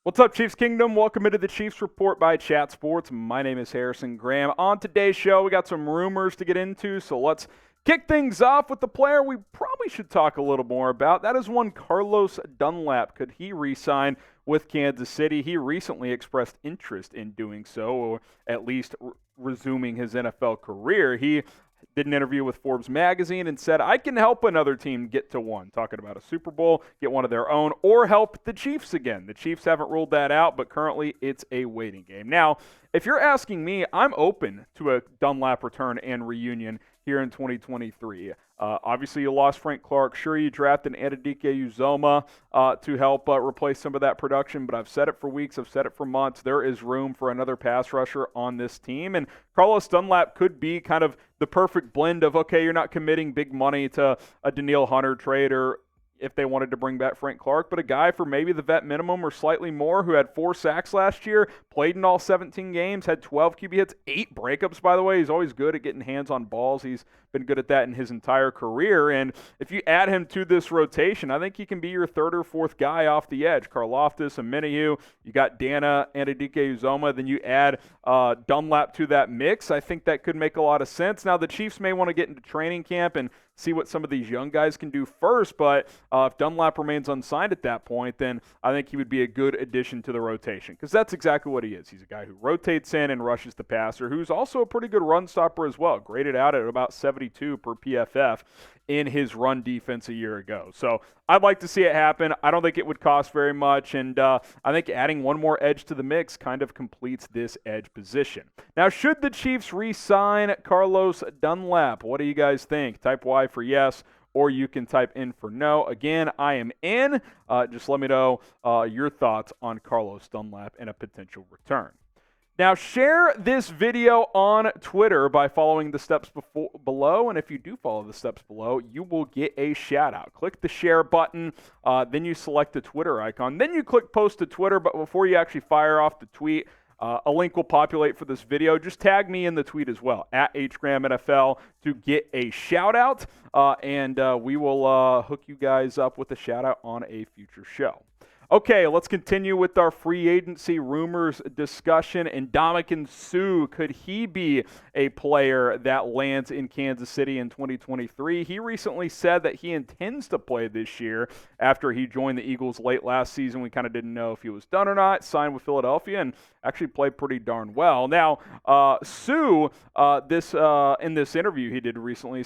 What's up, Chiefs Kingdom? Welcome into the Chiefs Report by Chat Sports. My name is Harrison Graham. On today's show, we got some rumors to get into, so let's kick things off with the player we probably should talk a little more about. That is one Carlos Dunlap. Could he re-sign with Kansas City? He recently expressed interest in doing so, or at least resuming his NFL career. He did an interview with Forbes magazine and said, I can help another team get to one, talking about a Super Bowl, get one of their own, or help the Chiefs again. The Chiefs haven't ruled that out, but currently it's a waiting game. Now, if you're asking me, I'm open to a Dunlap return and reunion here in 2023. Obviously, you lost Frank Clark. Sure, you drafted DT Ndamukong to help replace some of that production, but I've said it for weeks. I've said it for months. There is room for another pass rusher on this team, and Carlos Dunlap could be kind of the perfect blend of, okay, you're not committing big money to a Danielle Hunter trade or if they wanted to bring back Frank Clark, but a guy for maybe the vet minimum or slightly more who had 4 sacks last year, played in all 17 games, had 12 QB hits, 8 breakups, by the way. He's always good at getting hands on balls. He's been good at that in his entire career, and if you add him to this rotation, I think he can be your third or fourth guy off the edge. Karlaftis, Aminiu, you got Dana and Ndamukong, then you add Dunlap to that mix. I think that could make a lot of sense. Now, the Chiefs may want to get into training camp and see what some of these young guys can do first, but if Dunlap remains unsigned at that point, then I think he would be a good addition to the rotation, because that's exactly what he is. He's a guy who rotates in and rushes the passer, who's also a pretty good run stopper as well, graded out at about 72 per PFF in his run defense a year ago. So I'd like to see it happen. I don't think it would cost very much, and I think adding one more edge to the mix kind of completes this edge position. Now, should the Chiefs re-sign Carlos Dunlap? What do you guys think? Type Y for yes, or you can type in for no. Again, I am in. Just let me know your thoughts on Carlos Dunlap and a potential return. Now, share this video on Twitter by following the steps below, and if you do follow the steps below, you will get a shout-out. Click the share button, then you select the Twitter icon, then you click post to Twitter, but before you actually fire off the tweet, a link will populate for this video. Just tag me in the tweet as well, at HGramNFL, to get a shout-out, and we will hook you guys up with a shout-out on a future show. Okay, let's continue with our free agency rumors discussion. Ndamukong Suh, could he be a player that lands in Kansas City in 2023? He recently said that he intends to play this year after he joined the Eagles late last season. We kind of didn't know if he was done or not, signed with Philadelphia, and actually played pretty darn well. Now, Suh, in this interview he did recently,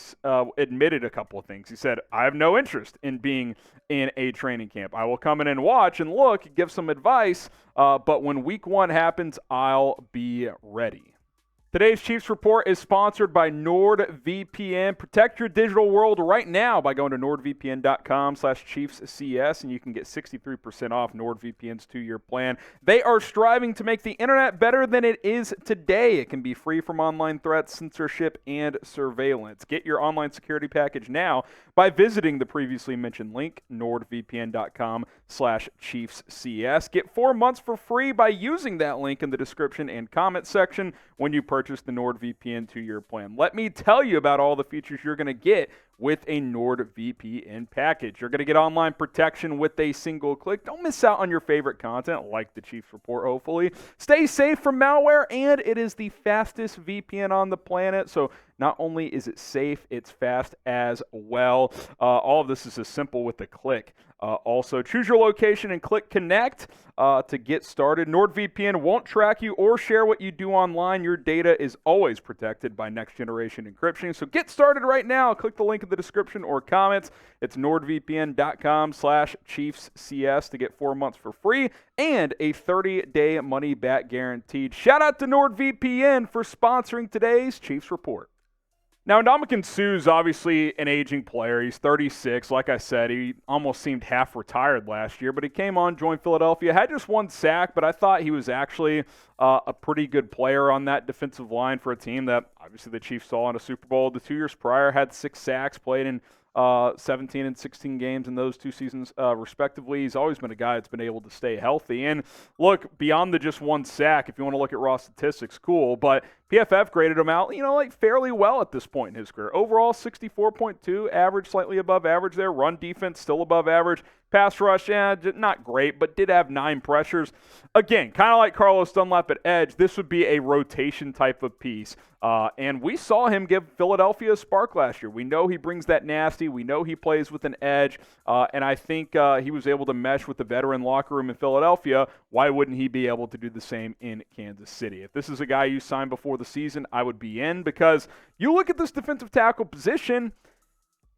admitted a couple of things. He said, I have no interest in being in a training camp. I will come in and watch and look, give some advice, but when week 1 happens, I'll be ready. Today's Chiefs Report is sponsored by NordVPN. Protect your digital world right now by going to nordvpn.com/ChiefsCS, and you can get 63% off NordVPN's 2-year plan. They are striving to make the internet better than it is today. It can be free from online threats, censorship, and surveillance. Get your online security package now by visiting the previously mentioned link, nordvpn.com/ChiefsCS. Get 4 months for free by using that link in the description and comment section when you purchase the NordVPN 2-year plan. Let me tell you about all the features you're going to get with a NordVPN package. You're going to get online protection with a single click. Don't miss out on your favorite content, like the Chiefs Report, hopefully. Stay safe from malware, and it is the fastest VPN on the planet, so not only is it safe, it's fast as well. All of this is as simple with a click. Also, choose your location and click connect to get started. NordVPN won't track you or share what you do online. Your data is always protected by next-generation encryption. So get started right now. Click the link in the description or comments. It's nordvpn.com/ChiefsCS to get 4 months for free and a 30-day money-back guaranteed. Shout out to NordVPN for sponsoring today's Chiefs Report. Now, Ndamukong Suh is obviously an aging player. He's 36. Like I said, he almost seemed half retired last year, but he came on, joined Philadelphia, had just 1 sack, but I thought he was actually a pretty good player on that defensive line for a team that obviously the Chiefs saw in a Super Bowl. The 2 years prior had 6 sacks, played in 17 and 16 games in those 2 seasons, respectively. He's always been a guy that's been able to stay healthy. And look, beyond the just 1 sack, if you want to look at raw statistics, cool, but PFF graded him out, like fairly well at this point in his career. Overall, 64.2, average, slightly above average there. Run defense, still above average. Pass rush, not great, but did have 9 pressures. Again, kind of like Carlos Dunlap at edge, this would be a rotation type of piece. And we saw him give Philadelphia a spark last year. We know he brings that nasty. We know he plays with an edge. And I think he was able to mesh with the veteran locker room in Philadelphia. Why wouldn't he be able to do the same in Kansas City? If this is a guy you signed before the season, I would be in, because you look at this defensive tackle position,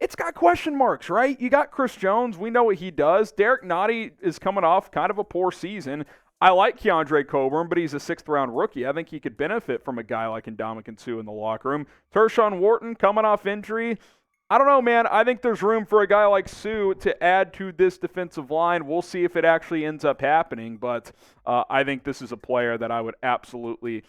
it's got question marks, right? You got Chris Jones. We know what he does. Derek Nottie is coming off kind of a poor season. I like Keandre Coburn, but he's a 6th-round rookie. I think he could benefit from a guy like Ndamukong Suh in the locker room. Tershawn Wharton coming off injury. I don't know, man. I think there's room for a guy like Suh to add to this defensive line. We'll see if it actually ends up happening, but I think this is a player that I would absolutely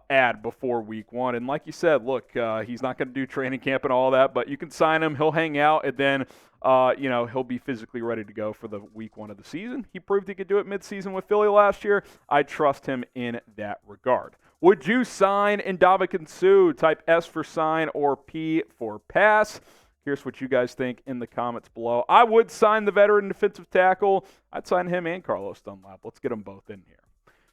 add before week 1. And like you said, look, he's not going to do training camp and all that, but you can sign him. He'll hang out, and then he'll be physically ready to go for the week 1 of the season. He proved he could do it midseason with Philly last year. I trust him in that regard. Would you sign Ndamukong Suh? Type S for sign or P for pass. Here's what you guys think in the comments below. I would sign the veteran defensive tackle. I'd sign him and Carlos Dunlap. Let's get them both in here.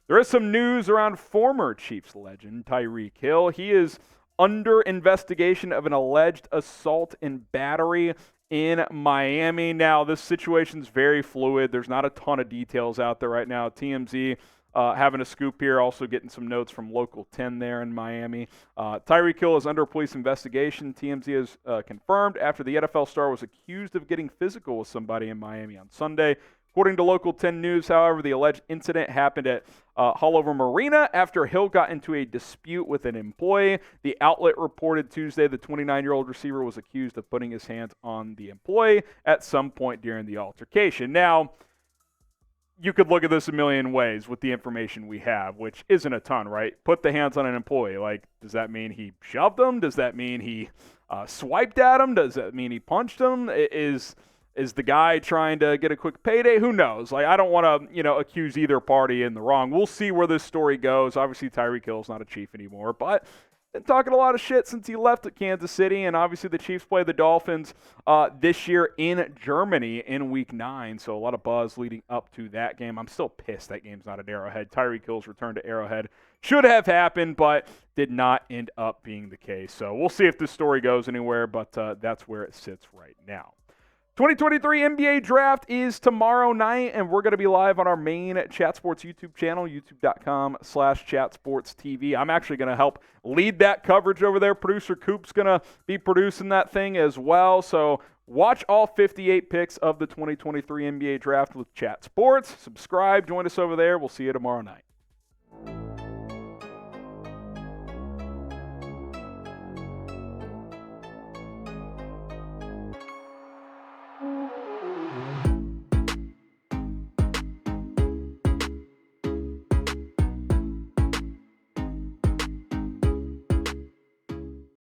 There is some news around former Chiefs legend Tyreek Hill. He is under investigation of an alleged assault and battery in Miami. Now, this situation's very fluid. There's not a ton of details out there right now. TMZ having a scoop here, also getting some notes from Local 10 there in Miami. Tyreek Hill is under police investigation. TMZ has confirmed after the NFL star was accused of getting physical with somebody in Miami on Sunday. According to Local 10 News, however, the alleged incident happened at Haulover Marina after Hill got into a dispute with an employee. The outlet reported Tuesday the 29-year-old receiver was accused of putting his hands on the employee at some point during the altercation. Now, you could look at this a million ways with the information we have, which isn't a ton, right? Put the hands on an employee. Like, does that mean he shoved him? Does that mean he swiped at him? Does that mean he punched him? Is the guy trying to get a quick payday? Who knows? Like, I don't want to, accuse either party in the wrong. We'll see where this story goes. Obviously, Tyreek Hill's not a Chief anymore, but been talking a lot of shit since he left at Kansas City, and obviously the Chiefs play the Dolphins this year in Germany in Week 9, so a lot of buzz leading up to that game. I'm still pissed that game's not at Arrowhead. Tyreek Hill's return to Arrowhead should have happened, but did not end up being the case. So we'll see if this story goes anywhere, but that's where it sits right now. 2023 NBA Draft is tomorrow night, and we're going to be live on our main Chat Sports YouTube channel, youtube.com/chatsportstv. I'm actually going to help lead that coverage over there. Producer Coop's going to be producing that thing as well. So watch all 58 picks of the 2023 NBA Draft with Chat Sports. Subscribe. Join us over there. We'll see you tomorrow night.